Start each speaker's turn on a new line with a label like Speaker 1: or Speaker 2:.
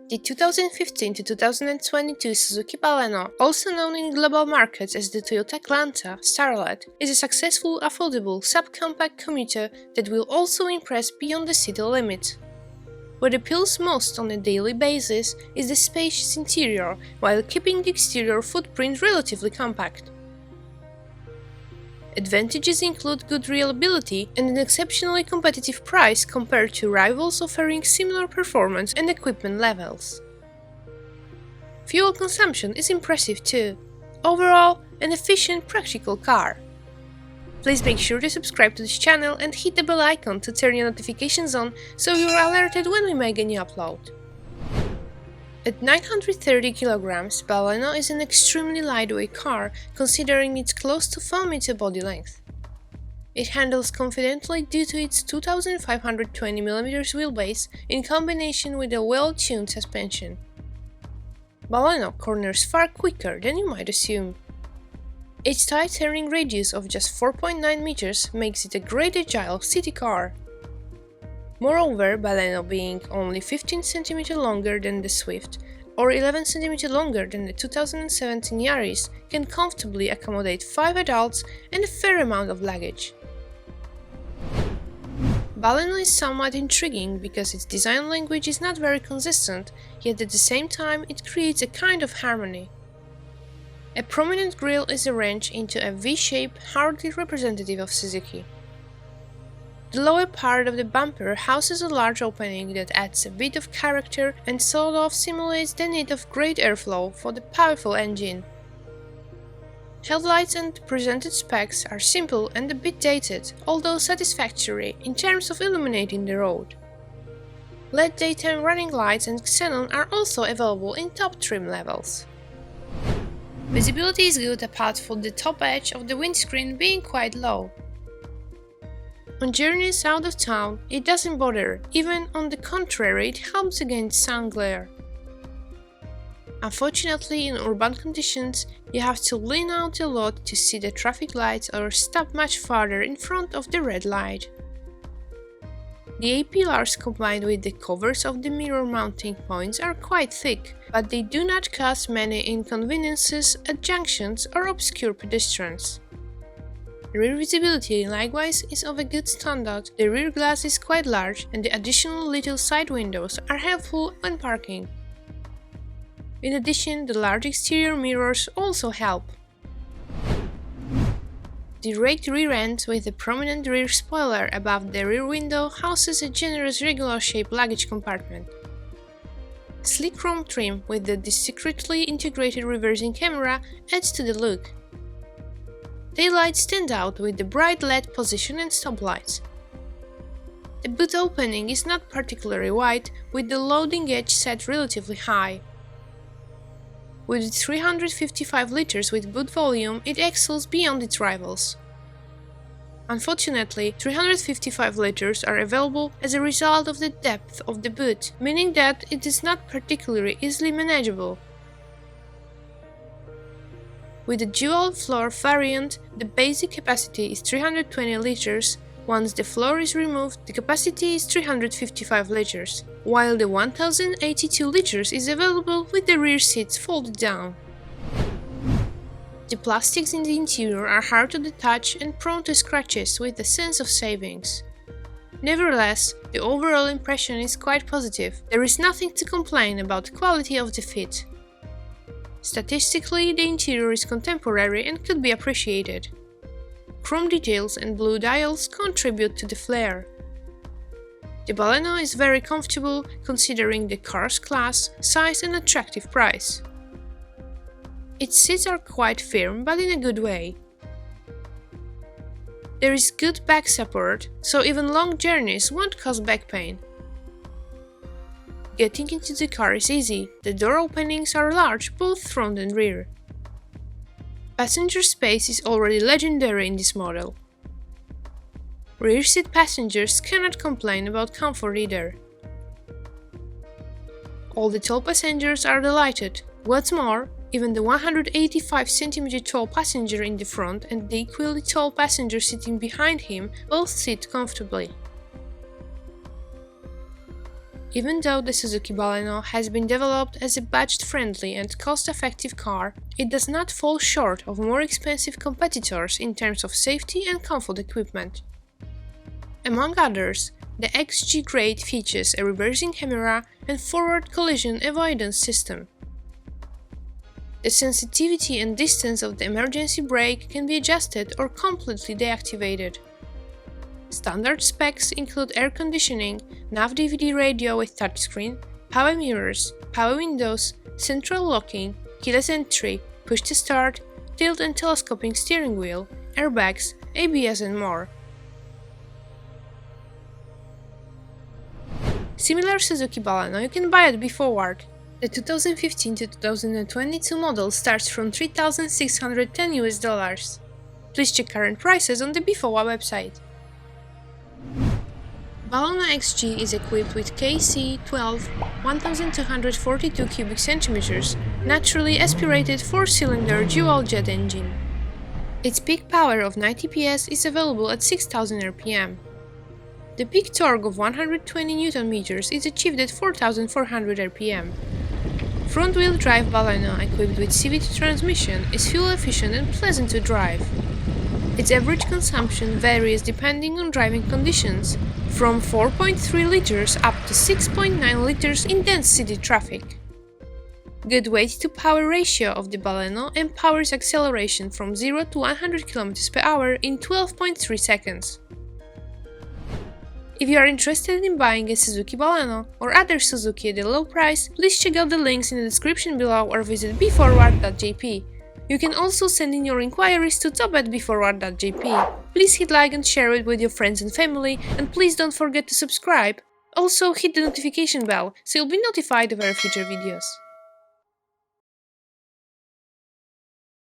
Speaker 1: The 2015 to 2022 Suzuki BALENO, also known in global markets as the Toyota Glanza, Starlet, is a successful, affordable, subcompact commuter that will also impress beyond the city limits. What appeals most on a daily basis is the spacious interior, while keeping the exterior footprint relatively compact. Advantages include good reliability and an exceptionally competitive price compared to rivals offering similar performance and equipment levels. Fuel consumption is impressive too. Overall, an efficient, practical car. Please make sure to subscribe to this channel and hit the bell icon to turn your notifications on so you are alerted when we make a new upload. At 930 kg, BALENO is an extremely lightweight car, considering its close to 4-meter body length. It handles confidently due to its 2520 mm wheelbase in combination with a well-tuned suspension. BALENO corners far quicker than you might assume. Its tight turning radius of just 4.9 meters makes it a great agile city car. Moreover, BALENO being only 15 cm longer than the Swift or 11 cm longer than the 2017 Yaris can comfortably accommodate 5 adults and a fair amount of luggage. BALENO is somewhat intriguing because its design language is not very consistent, yet at the same time it creates a kind of harmony. A prominent grille is arranged into a V-shape hardly representative of Suzuki. The lower part of the bumper houses a large opening that adds a bit of character and sort of simulates the need of great airflow for the powerful engine. Headlights and presented specs are simple and a bit dated, although satisfactory in terms of illuminating the road. LED daytime running lights and xenon are also available in top trim levels. Visibility is good apart from the top edge of the windscreen being quite low. On journeys out of town, it doesn't bother, even on the contrary, it helps against sun glare. Unfortunately, in urban conditions, you have to lean out a lot to see the traffic lights or stop much farther in front of the red light. The A-pillars combined with the covers of the mirror mounting points are quite thick, but they do not cause many inconveniences at junctions or obscure pedestrians. Rear visibility likewise is of a good standard, the rear glass is quite large and the additional little side windows are helpful when parking. In addition, the large exterior mirrors also help. The raked rear end with a prominent rear spoiler above the rear window houses a generous regular-shaped luggage compartment. Sleek chrome trim with the discreetly integrated reversing camera adds to the look. Taillights stand out with the bright LED position and stoplights. The boot opening is not particularly wide, with the loading edge set relatively high. With its 355 liters with boot volume, it excels beyond its rivals. Unfortunately, 355 liters are available as a result of the depth of the boot, meaning that it is not particularly easily manageable. With the dual-floor variant, the basic capacity is 320 liters. Once the floor is removed, the capacity is 355 liters, while the 1082 liters is available with the rear seats folded down. The plastics in the interior are hard to the touch and prone to scratches with a sense of savings. Nevertheless, the overall impression is quite positive. There is nothing to complain about the quality of the fit. Statistically, the interior is contemporary and could be appreciated. Chrome details and blue dials contribute to the flair. The BALENO is very comfortable considering the car's class, size and attractive price. Its seats are quite firm but in a good way. There is good back support, so even long journeys won't cause back pain. Getting into the car is easy, the door openings are large both front and rear. Passenger space is already legendary in this model. Rear seat passengers cannot complain about comfort either. All the tall passengers are delighted. What's more, even the 185 cm tall passenger in the front and the equally tall passenger sitting behind him both sit comfortably. Even though the Suzuki Baleno has been developed as a budget-friendly and cost-effective car, it does not fall short of more expensive competitors in terms of safety and comfort equipment. Among others, the XG grade features a reversing camera and forward collision avoidance system. The sensitivity and distance of the emergency brake can be adjusted or completely deactivated. Standard specs include air conditioning, nav-DVD radio with touchscreen, power mirrors, power windows, central locking, keyless entry, push-to-start, tilt and telescoping steering wheel, airbags, ABS and more. Similar Suzuki Baleno you can buy at BeForward. The 2015 to 2022 model starts from $3,610 US. Please check current prices on the BeForward website. Baleno XG is equipped with KC-12 1242 cubic centimeters naturally aspirated 4-cylinder dual-jet engine. Its peak power of 90 PS is available at 6000 rpm. The peak torque of 120 Nm is achieved at 4400 rpm. Front-wheel drive Baleno equipped with CVT transmission is fuel-efficient and pleasant to drive. Its average consumption varies depending on driving conditions, from 4.3 liters up to 6.9 liters in dense city traffic. Good weight-to-power ratio of the Baleno empowers acceleration from 0 to 100 km per hour in 12.3 seconds. If you are interested in buying a Suzuki Baleno or other Suzuki at a low price, please check out the links in the description below or visit beforward.jp. You can also send in your inquiries to top@beforward.jp. Please hit like and share it with your friends and family, and please don't forget to subscribe. Also hit the notification bell so you'll be notified of our future videos.